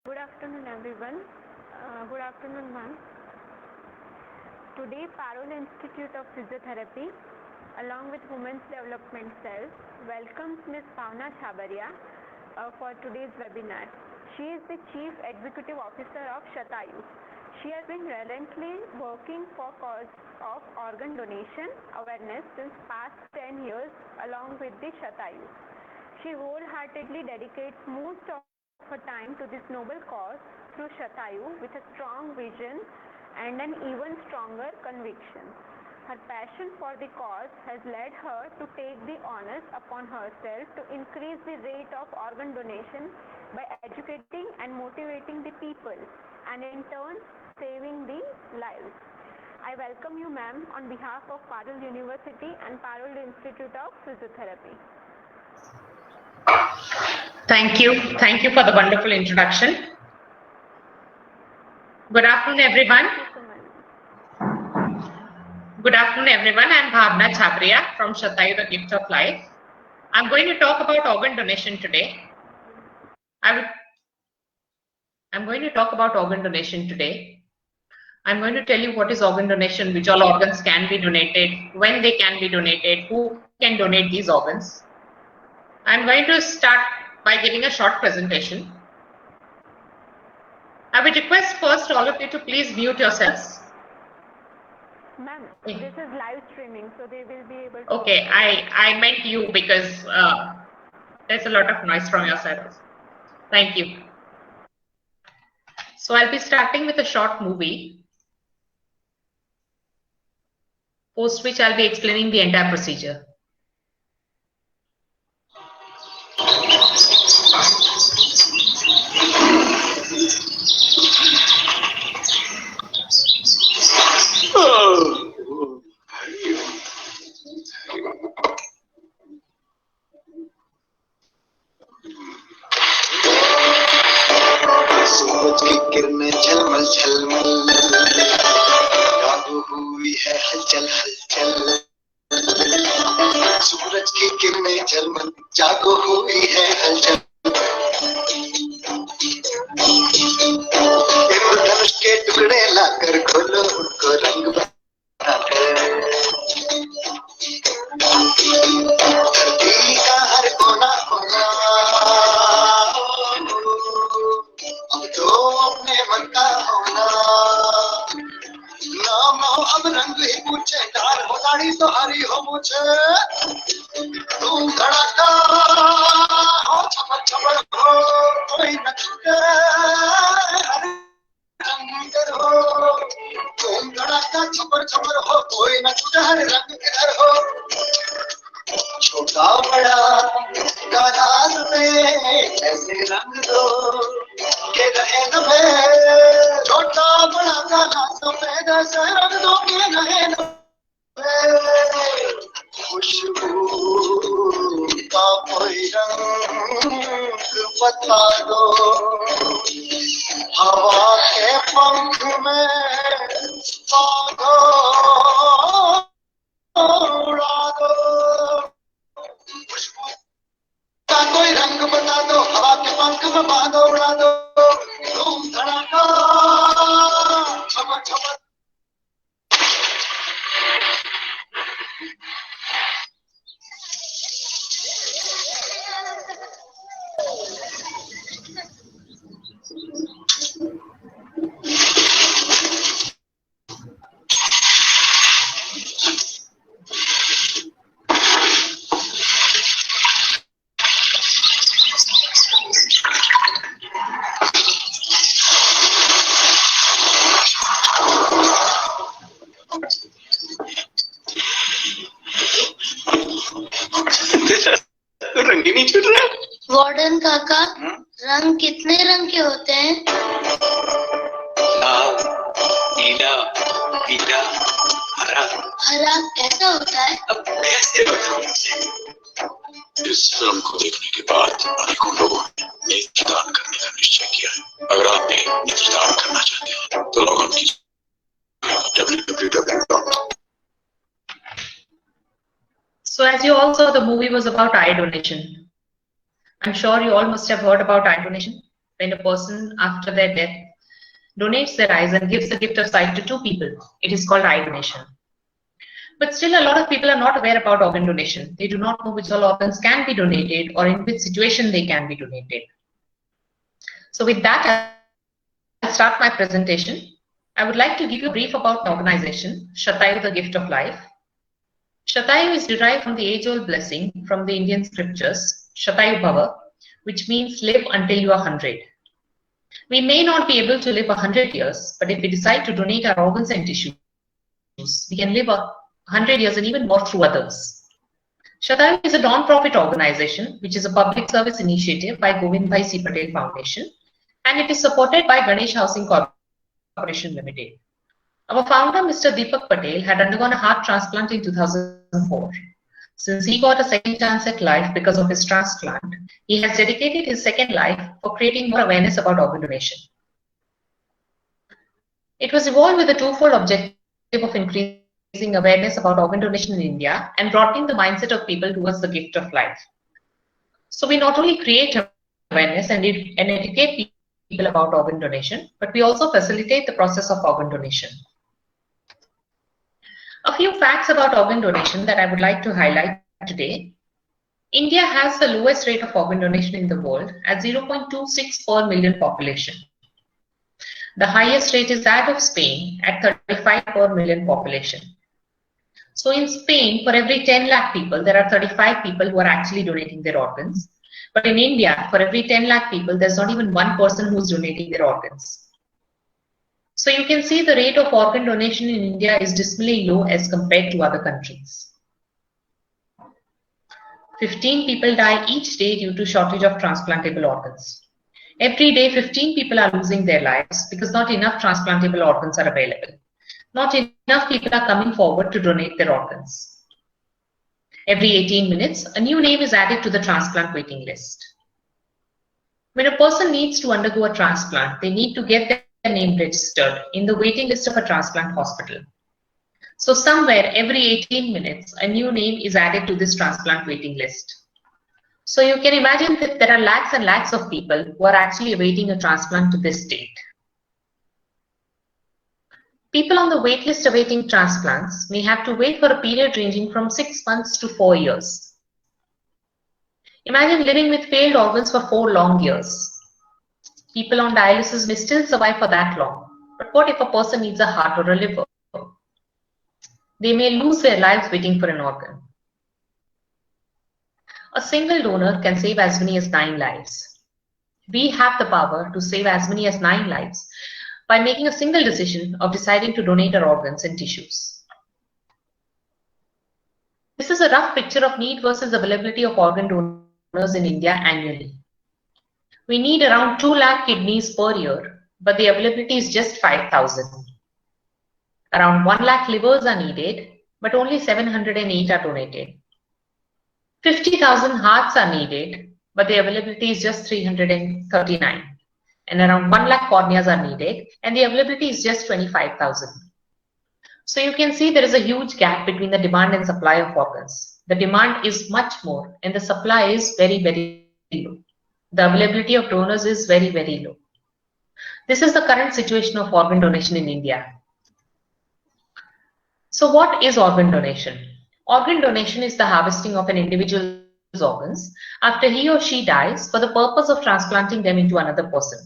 Good afternoon, everyone. Good afternoon, ma'am. Today, Parole Institute of Physiotherapy, along with Women's Development Cells, welcomes Ms. Bhavna Chhabaria for today's webinar. She is the Chief Executive Officer of Shatayu. She has been relentlessly working for cause of organ donation awareness since past 10 years along with the Shatayu. She wholeheartedly dedicates most of her time to this noble cause through Shatayu with a strong vision and an even stronger conviction. Her passion for the cause has led her to take the onus upon herself to increase the rate of organ donation by educating and motivating the people and in turn saving the lives. I welcome you, ma'am, on behalf of Parole University and Parole Institute of Physiotherapy. Thank you. Thank you for the wonderful introduction. Good afternoon, everyone. Good afternoon, everyone. I'm Bhavna Chhabaria from Shatayu, the Gift of Life. I'm going to talk about organ donation today. I'm going to talk about organ donation today. I'm going to tell you what is organ donation, which all organs can be donated, when they can be donated, who can donate these organs. I'm going to start by giving a short presentation. I would request first all of you to please mute yourselves. Ma'am, this is live streaming, so they will be able to... Okay, I meant you because there's a lot of noise from your side also. Thank you. So I'll be starting with a short movie, post which I'll be explaining the entire procedure. सूरज की किरणें झलमल झलमल लागू हुई है हलचल हलचल सूरज की किरणें झलमल जागो हुई है हलचल इंद्रधनुष के टुकड़े लाकर खोलो उनको रंग बनाकर धरती का हर कोना कोना तो अपने मन का होना नाम हो अब रंग ही पूछे डाल हो दाढ़ी तो हरी हो मुझे धूम धड़ाका हो छपड़ छपड़ हो कोई न छूटे रंग हो धूम धड़ाका छपड़ छपड़ हो कोई न छूटे हर रंग किधर हो छोटा बड़ा काराज में ऐसे रंग दो के रहे न भे छोटा बड़ा काला सफेद ऐसे रंग दो के रहे न भे खुशबू का कोई रंग बता दो हवा के पंख में बांधो उड़ा दो खुशबू का कोई रंग बता दो हवा के पंख में बांधो उड़ा दो धूम धड़ाका छमक छमक रंग ही नहीं छूट रहा। वार्डन काका, रंग कितने रंग के होते हैं? लाल, नीला, पीला, हरा। हरा कैसा होता है? अब कैसे बताऊं? इस फिल्म को देखने के बाद अनेकों लोगों ने नेत्रदान करने का निश्चय किया है। अगर आप भी नेत्रदान करना चाहते हैं तो लॉग ऑन कीजिए www. So as you all saw, the movie was about eye donation. I'm sure you all must have heard about eye donation. when a person after their death donates their eyes and gives the gift of sight to 2 people. It is called eye donation. But still a lot of people are not aware about organ donation. They do not know which all organs can be donated or in which situation they can be donated. So with that, I'll start my presentation. I would like to give you a brief about the organization, Shatayu, the Gift of Life. Shatayu is derived from the age-old blessing from the Indian scriptures, Shatayu Bhava, which means live until you are 100. We may not be able to live 100 years, but if we decide to donate our organs and tissues, we can live 100 years and even more through others. Shatayu is a non-profit organization, which is a public service initiative by Govindbhai C. Patel Foundation, and it is supported by Ganesh Housing Corporation Limited. Our founder, Mr. Deepak Patel, had undergone a heart transplant in 2004. Since he got a second chance at life because of his transplant, he has dedicated his second life for creating more awareness about organ donation. It was evolved with a twofold objective of increasing awareness about organ donation in India and broadening the mindset of people towards the gift of life. So we not only create awareness and educate people about organ donation, but we also facilitate the process of organ donation. A few facts about organ donation that I would like to highlight today. India has the lowest rate of organ donation in the world at 0.26 per million population. The highest rate is that of Spain at 35 per million population. So in Spain, for every 10 lakh people, there are 35 people who are actually donating their organs. But in India, for every 10 lakh people, there's not even one person who's donating their organs. So you can see the rate of organ donation in India is dismally low as compared to other countries. 15 people die each day due to shortage of transplantable organs. Every day, 15 people are losing their lives because not enough transplantable organs are available. Not enough people are coming forward to donate their organs. Every 18 minutes, a new name is added to the transplant waiting list. When a person needs to undergo a transplant, they need to get their name registered in the waiting list of a transplant hospital. So somewhere every 18 minutes, a new name is added to this transplant waiting list. So you can imagine that there are lakhs and lakhs of people who are actually awaiting a transplant to this date. People on the wait list awaiting transplants may have to wait for a period ranging from 6 months to 4 years. Imagine living with failed organs for 4 long years. People on dialysis may still survive for that long, but what if a person needs a heart or a liver? They may lose their lives waiting for an organ. A single donor can save as many as 9 lives. We have the power to save as many as 9 lives by making a single decision of deciding to donate our organs and tissues. This is a rough picture of need versus availability of organ donors in India annually. We need around 2 lakh kidneys per year, but the availability is just 5,000. Around 1 lakh livers are needed, but only 708 are donated. 50,000 hearts are needed, but the availability is just 339. And around 1 lakh corneas are needed, and the availability is just 25,000. So you can see there is a huge gap between the demand and supply of organs. The demand is much more, and the supply is very, very low. The availability of donors is very, very low. This is the current situation of organ donation in India. So what is organ donation? Organ donation is the harvesting of an individual's organs after he or she dies for the purpose of transplanting them into another person.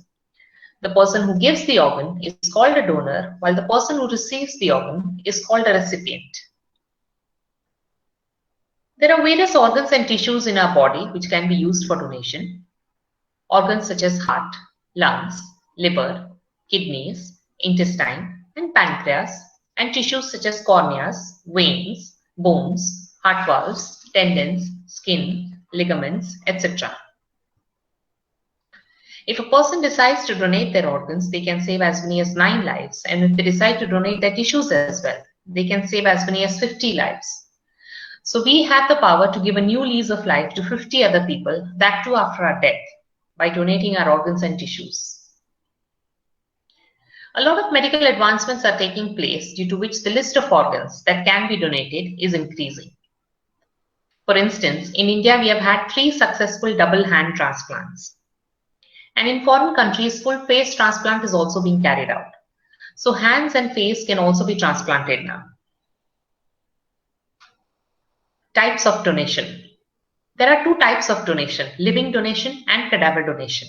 The person who gives the organ is called a donor, while the person who receives the organ is called a recipient. There are various organs and tissues in our body which can be used for donation. Organs such as heart, lungs, liver, kidneys, intestine, and pancreas, and tissues such as corneas, veins, bones, heart valves, tendons, skin, ligaments, etc. If a person decides to donate their organs, they can save as many as 9 lives, and if they decide to donate their tissues as well, they can save as many as 50 lives. So we have the power to give a new lease of life to 50 other people, that too after our death, by donating our organs and tissues. A lot of medical advancements are taking place due to which the list of organs that can be donated is increasing. For instance, in India, we have had 3 successful double hand transplants. And in foreign countries, full face transplant is also being carried out. So hands and face can also be transplanted now. Types of donation. There are two types of donation, living donation and cadaver donation.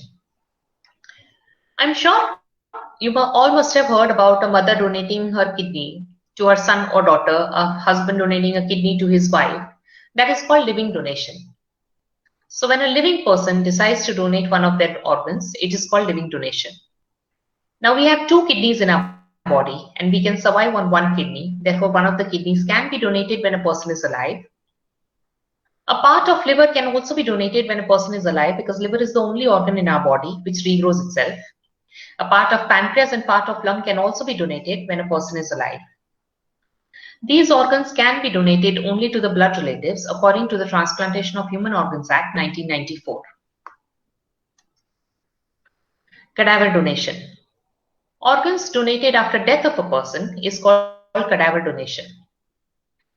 I'm sure you all must have heard about a mother donating her kidney to her son or daughter, a husband donating a kidney to his wife. That is called living donation. So when a living person decides to donate one of their organs, it is called living donation. Now we have two kidneys in our body and we can survive on one kidney. Therefore, one of the kidneys can be donated when a person is alive. A part of liver can also be donated when a person is alive because liver is the only organ in our body which regrows itself. A part of pancreas and part of lung can also be donated when a person is alive. These organs can be donated only to the blood relatives according to the Transplantation of Human Organs Act 1994. Cadaver donation. Organs donated after death of a person is called cadaver donation.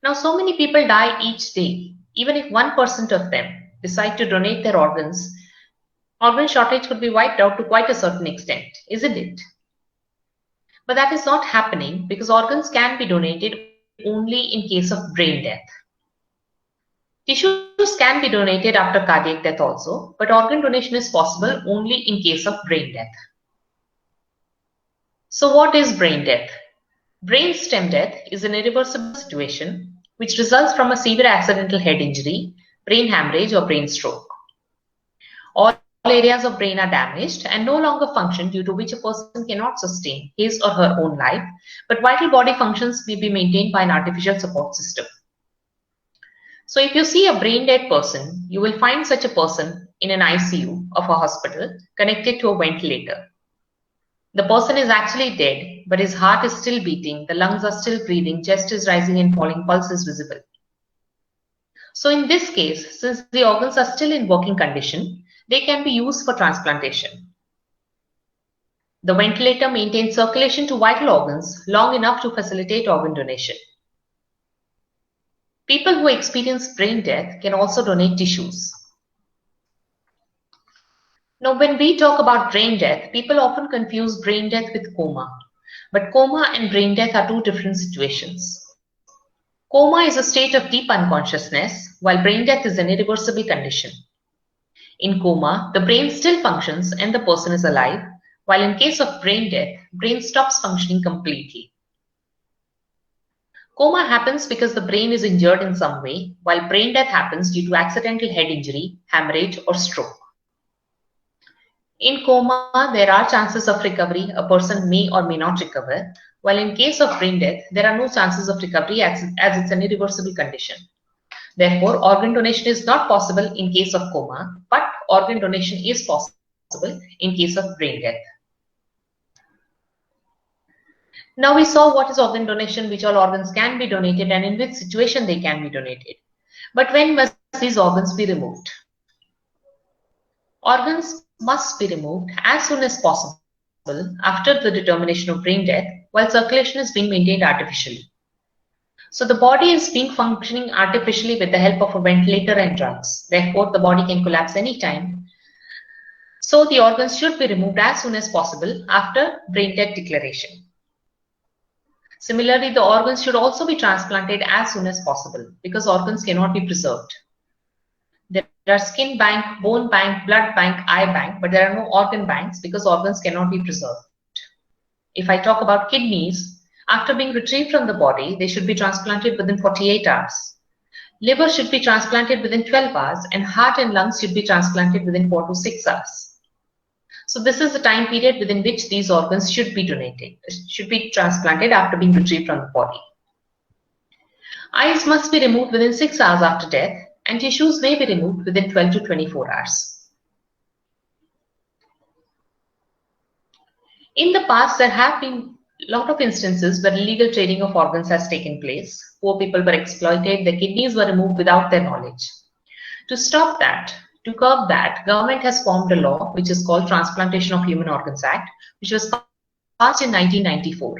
Now, so many people die each day. Even if 1% of them decide to donate their organs, organ shortage could be wiped out to quite a certain extent, isn't it? But that is not happening because organs can be donated only in case of brain death. Tissues can be donated after cardiac death also, but organ donation is possible only in case of brain death. So what is brain death? Brain stem death is an irreversible situation which results from a severe accidental head injury, brain hemorrhage or brain stroke. All areas of brain are damaged and no longer function, due to which a person cannot sustain his or her own life, but vital body functions may be maintained by an artificial support system. So if you see a brain dead person, you will find such a person in an ICU of a hospital connected to a ventilator. The person is actually dead, but his heart is still beating, the lungs are still breathing, chest is rising and falling, pulse is visible. So in this case, since the organs are still in working condition, they can be used for transplantation. The ventilator maintains circulation to vital organs long enough to facilitate organ donation. People who experience brain death can also donate tissues. Now, when we talk about brain death, people often confuse brain death with coma. But coma and brain death are two different situations. Coma is a state of deep unconsciousness, while brain death is an irreversible condition. In coma, the brain still functions and the person is alive, while in case of brain death, brain stops functioning completely. Coma happens because the brain is injured in some way, while brain death happens due to accidental head injury, hemorrhage, or stroke. In coma, there are chances of recovery. A person may or may not recover, while in case of brain death, there are no chances of recovery as it's an irreversible condition. Therefore, organ donation is not possible in case of coma, but organ donation is possible in case of brain death. Now we saw what is organ donation, which all organs can be donated and in which situation they can be donated. But when must these organs be removed? Organs must be removed as soon as possible after the determination of brain death, while circulation is being maintained artificially. So the body is being functioning artificially with the help of a ventilator and drugs. Therefore, the body can collapse anytime. So the organs should be removed as soon as possible after brain death declaration. Similarly, the organs should also be transplanted as soon as possible because organs cannot be preserved. There are skin bank, bone bank, blood bank, eye bank, but there are no organ banks because organs cannot be preserved. If I talk about kidneys, after being retrieved from the body, they should be transplanted within 48 hours. Liver should be transplanted within 12 hours and heart and lungs should be transplanted within 4 to 6 hours. So this is the time period within which these organs should be donated, should be transplanted after being retrieved from the body. Eyes must be removed within 6 hours after death, and tissues may be removed within 12 to 24 hours. In the past, there have been a lot of instances where illegal trading of organs has taken place. Poor people were exploited, their kidneys were removed without their knowledge. To stop that, to curb that, government has formed a law which is called Transplantation of Human Organs Act, which was passed in 1994.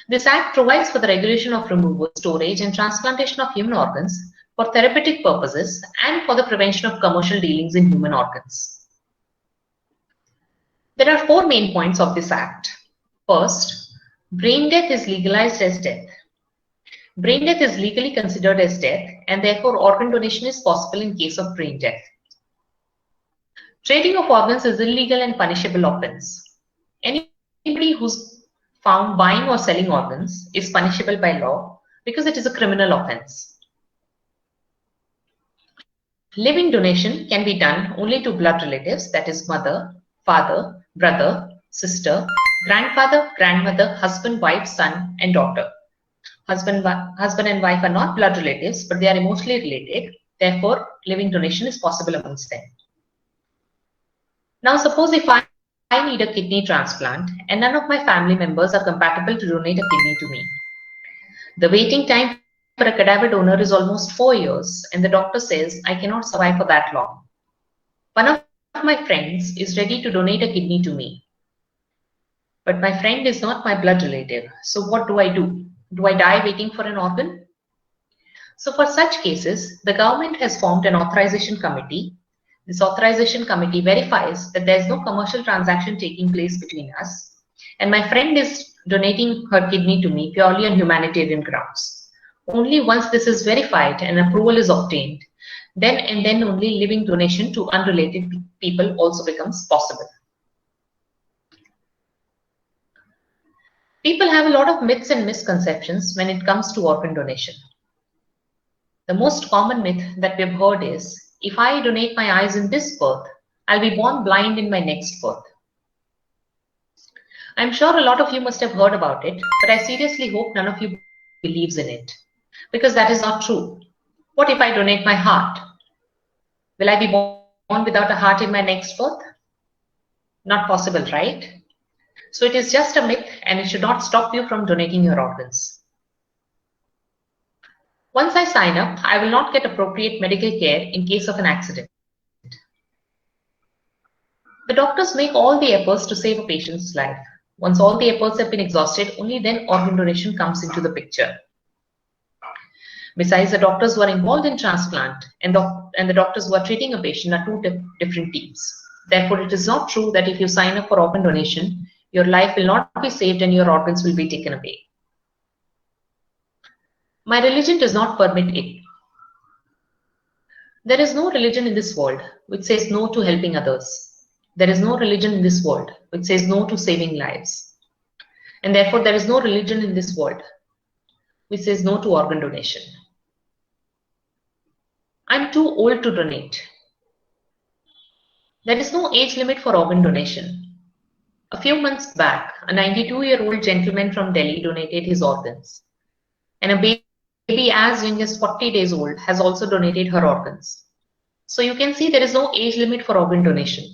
This act provides for the regulation of removal, storage, and transplantation of human organs for therapeutic purposes and for the prevention of commercial dealings in human organs. There are 4 main points of this act. First, brain death is legalized as death. Brain death is legally considered as death, and therefore organ donation is possible in case of brain death. Trading of organs is illegal and punishable offense. Anybody who's found buying or selling organs is punishable by law because it is a criminal offense. Living donation can be done only to blood relatives, that is mother, father, brother, sister, grandfather, grandmother, husband, wife, son, and daughter. Husband and wife are not blood relatives, but they are emotionally related. Therefore, living donation is possible amongst them. Now, suppose if I need a kidney transplant and none of my family members are compatible to donate a kidney to me. The waiting time for a cadaver donor is almost 4 years, and the doctor says I cannot survive for that long. One of my friends is ready to donate a kidney to me, but my friend is not my blood relative. So what do I do? Do I die waiting for an organ? So for such cases, the government has formed an authorization committee. This authorization committee verifies that there is no commercial transaction taking place between us, and my friend is donating her kidney to me purely on humanitarian grounds. Only once this is verified and approval is obtained, then and then only living donation to unrelated people also becomes possible. People have a lot of myths and misconceptions when it comes to organ donation. The most common myth that we've heard is, if I donate my eyes in this birth, I'll be born blind in my next birth. I'm sure a lot of you must have heard about it, but I seriously hope none of you believes in it, because that is not true. What if I donate my heart? Will I be born without a heart in my next birth? Not possible, right? So it is just a myth, and it should not stop you from donating your organs. Once I sign up, I will not get appropriate medical care in case of an accident. The doctors make all the efforts to save a patient's life. Once all the efforts have been exhausted, only then organ donation comes into the picture. Besides, the doctors who are involved in transplant and the doctors who are treating a patient are two different teams. Therefore, it is not true that if you sign up for organ donation, your life will not be saved and your organs will be taken away. My religion does not permit it. There is no religion in this world which says no to helping others. There is no religion in this world which says no to saving lives. And therefore, there is no religion in this world which says no to organ donation. I'm too old to donate. There is no age limit for organ donation. A few months back, a 92-year-old gentleman from Delhi donated his organs. And a baby as young as 40 days old has also donated her organs. So you can see there is no age limit for organ donation.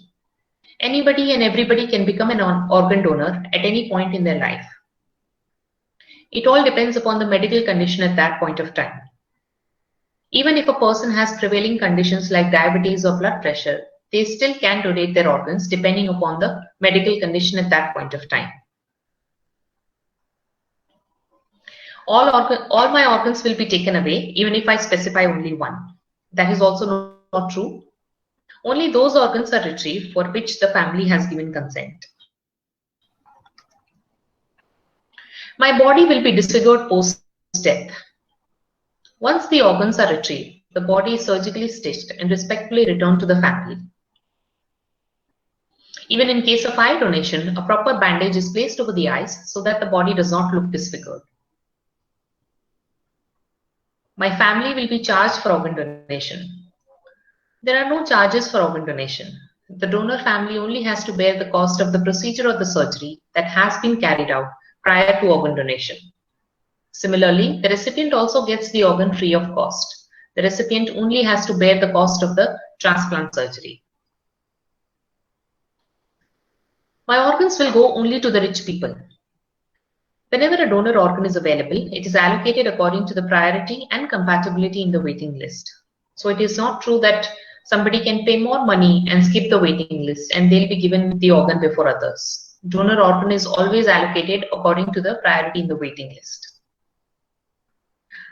Anybody and everybody can become an organ donor at any point in their life. It all depends upon the medical condition at that point of time. Even if a person has prevailing conditions like diabetes or blood pressure, they still can donate their organs depending upon the medical condition at that point of time. All my organs will be taken away, even if I specify only one. That is also not true. Only those organs are retrieved for which the family has given consent. My body will be disfigured post-death. Once the organs are retrieved, the body is surgically stitched and respectfully returned to the family. Even in case of eye donation, a proper bandage is placed over the eyes so that the body does not look disfigured. My family will be charged for organ donation. There are no charges for organ donation. The donor family only has to bear the cost of the procedure or the surgery that has been carried out prior to organ donation. Similarly, the recipient also gets the organ free of cost. The recipient only has to bear the cost of the transplant surgery. My organs will go only to the rich people. Whenever a donor organ is available, it is allocated according to the priority and compatibility in the waiting list. So it is not true that somebody can pay more money and skip the waiting list and they'll be given the organ before others. Donor organ is always allocated according to the priority in the waiting list.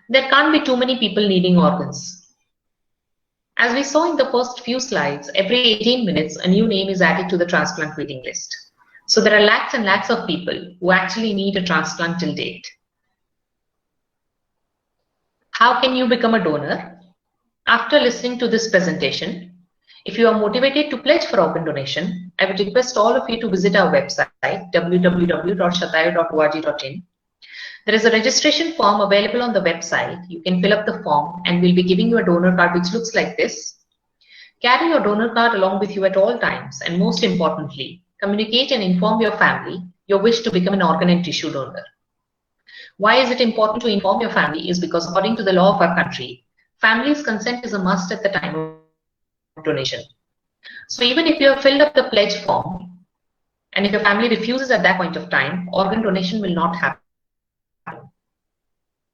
There can't be too many people needing organs. As we saw in the first few slides, every 18 minutes, a new name is added to the transplant waiting list. So there are lakhs and lakhs of people who actually need a transplant till date. How can you become a donor? After listening to this presentation, if you are motivated to pledge for organ donation, I would request all of you to visit our website, www.shatayu.org.in. There is a registration form available on the website. You can fill up the form and we'll be giving you a donor card which looks like this. Carry your donor card along with you at all times, and most importantly, communicate and inform your family your wish to become an organ and tissue donor. Why is it important to inform your family? Is because according to the law of our country, family's consent is a must at the time of donation. So even if you have filled up the pledge form and if your family refuses at that point of time, organ donation will not happen.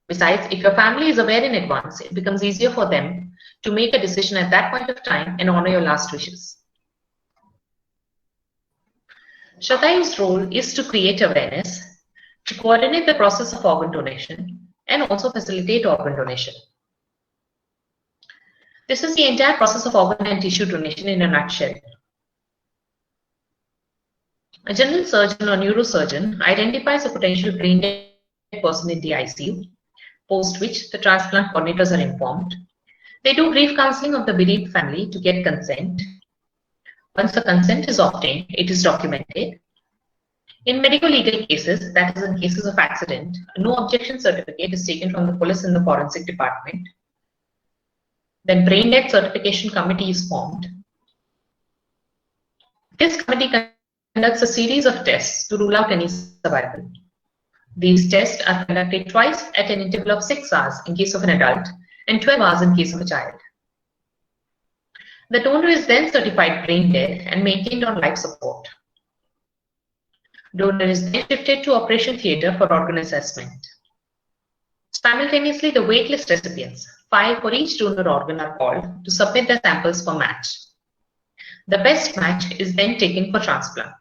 Besides, if your family is aware in advance, it becomes easier for them to make a decision at that point of time and honor your last wishes. Shatayu's role is to create awareness, to coordinate the process of organ donation, and also facilitate organ donation. This is the entire process of organ and tissue donation in a nutshell. A general surgeon or neurosurgeon identifies a potential brain dead person in the ICU, post which the transplant coordinators are informed. They do brief counseling of the bereaved family to get consent. Once the consent is obtained, it is documented. In medical legal cases, that is in cases of accident, a no objection certificate is taken from the police and the forensic department. Then brain death certification committee is formed. This committee conducts a series of tests to rule out any survival. These tests are conducted twice at an interval of 6 hours in case of an adult and 12 hours in case of a child. The donor is then certified brain dead and maintained on life support. Donor is then shifted to operation theatre for organ assessment. Simultaneously, the waitlist recipients, 5 for each donor organ, are called to submit their samples for match. The best match is then taken for transplant.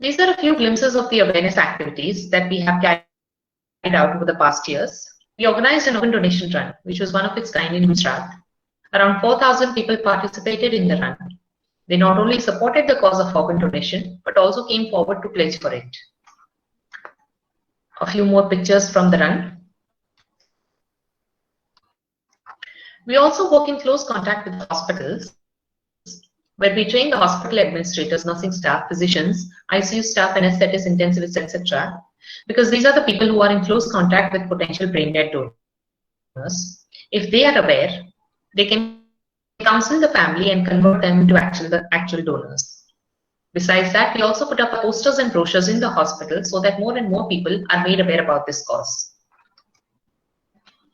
These are a few glimpses of the awareness activities that we have carried out over the past years. We organized an organ donation run, which was one of its kind in Gujarat. Around 4,000 people participated in the run. They not only supported the cause of organ donation, but also came forward to pledge for it. A few more pictures from the run. We also work in close contact with hospitals, where we train the hospital administrators, nursing staff, physicians, ICU staff, anesthetists, intensivists, etc. Because these are the people who are in close contact with potential brain dead donors. If they are aware, they can counsel the family and convert them into actual donors. Besides that, we also put up posters and brochures in the hospital so that more and more people are made aware about this cause.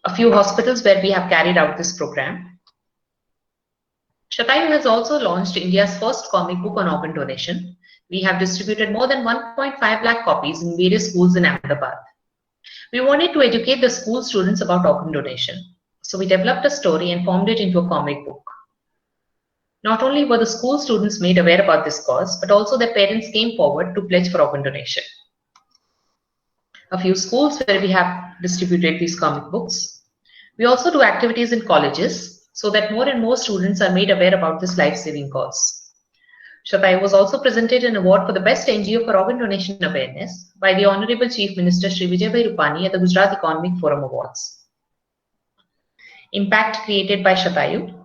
A few hospitals where we have carried out this program. Shatayu has also launched India's first comic book on organ donation. We have distributed more than 1.5 lakh copies in various schools in Ahmedabad. We wanted to educate the school students about organ donation. So we developed a story and formed it into a comic book. Not only were the school students made aware about this cause, but also their parents came forward to pledge for organ donation. A few schools where we have distributed these comic books. We also do activities in colleges, so that more and more students are made aware about this life-saving cause. Shatayu was also presented an award for the best NGO for organ donation awareness by the Honorable Chief Minister Shri Vijay Rupani at the Gujarat Economic Forum Awards. Impact created by Shatayu.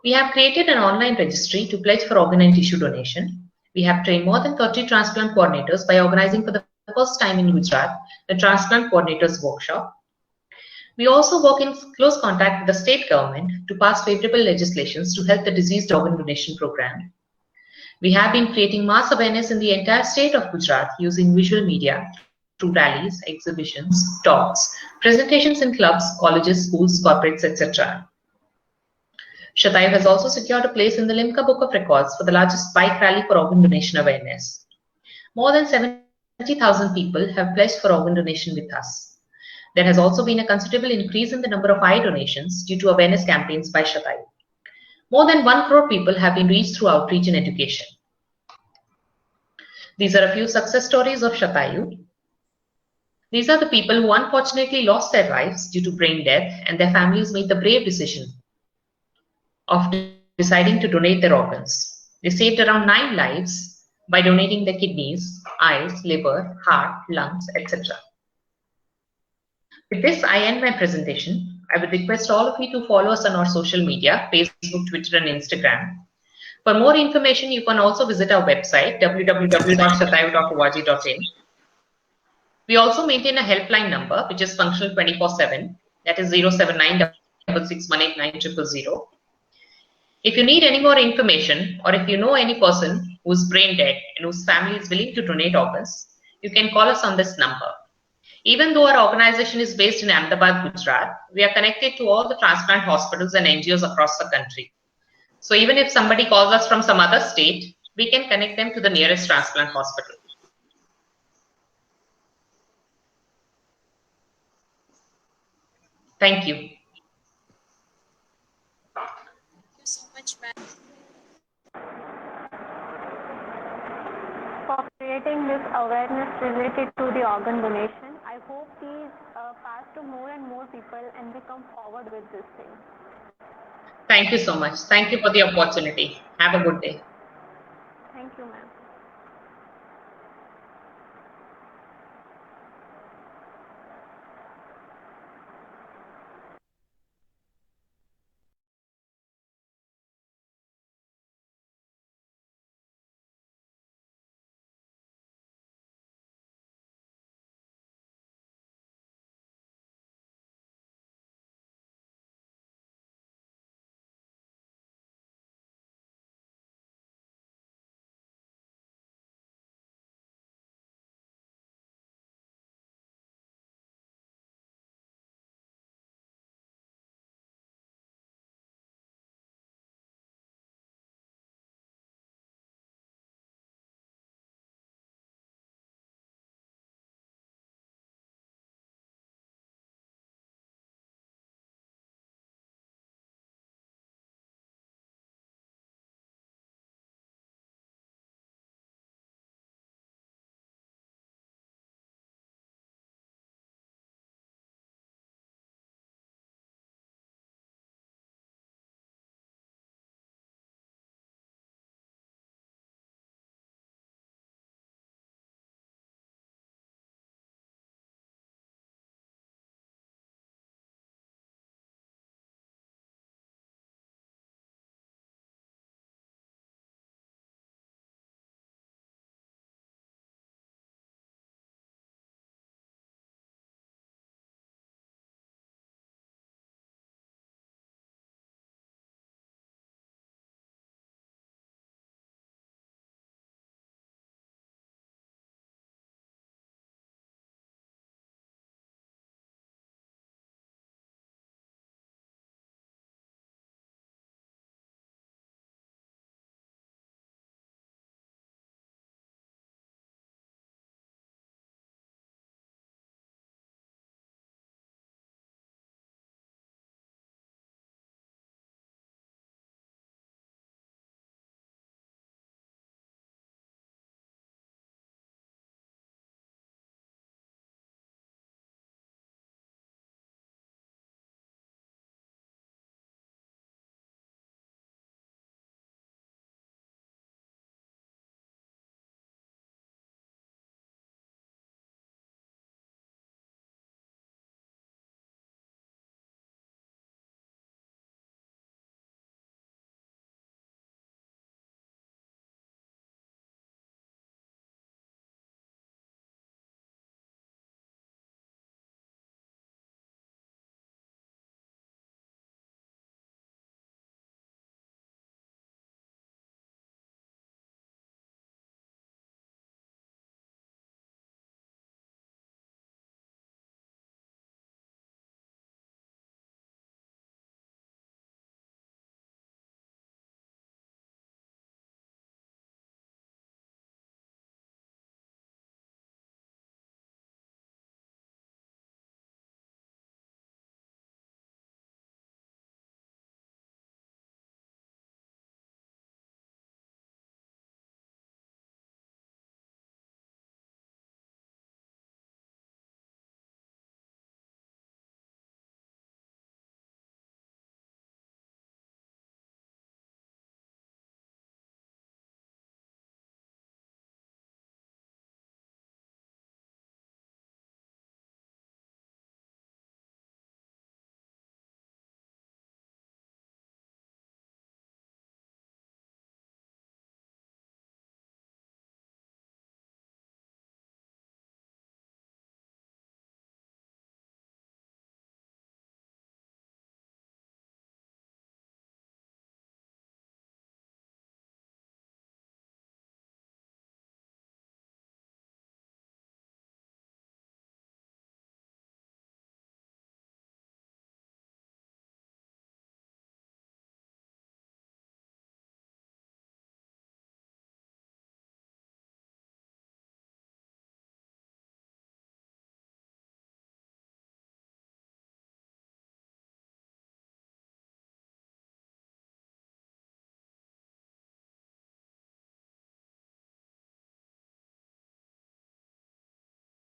We have created an online registry to pledge for organ and tissue donation. We have trained more than 30 transplant coordinators by organizing for the first time in Gujarat the Transplant Coordinators Workshop. We also work in close contact with the state government to pass favorable legislations to help the diseased organ donation program. We have been creating mass awareness in the entire state of Gujarat using visual media through rallies, exhibitions, talks, presentations in clubs, colleges, schools, corporates, etc. Shatayu has also secured a place in the Limca Book of Records for the largest bike rally for organ donation awareness. More than 70,000 people have pledged for organ donation with us. There has also been a considerable increase in the number of eye donations due to awareness campaigns by Shatayu. More than 1 crore people have been reached through outreach and education. These are a few success stories of Shatayu. These are the people who unfortunately lost their lives due to brain death, and their families made the brave decision of deciding to donate their organs. They saved around 9 lives by donating their kidneys, eyes, liver, heart, lungs, etc. With this, I end my presentation. I would request all of you to follow us on our social media, Facebook, Twitter, and Instagram. For more information, you can also visit our website, www.shatayu.org.in. We also maintain a helpline number, which is functional 24/7, that is 07966189000. If you need any more information, or if you know any person who is brain dead and whose family is willing to donate organs, you can call us on this number. Even though our organization is based in Ahmedabad, Gujarat, we are connected to all the transplant hospitals and NGOs across the country. So even if somebody calls us from some other state, we can connect them to the nearest transplant hospital. Thank you. Thank you so much, ma'am. For creating this awareness related to the organ donation. I hope these pass to more and more people and we come forward with this thing. Thank you so much. Thank you for the opportunity. Have a good day.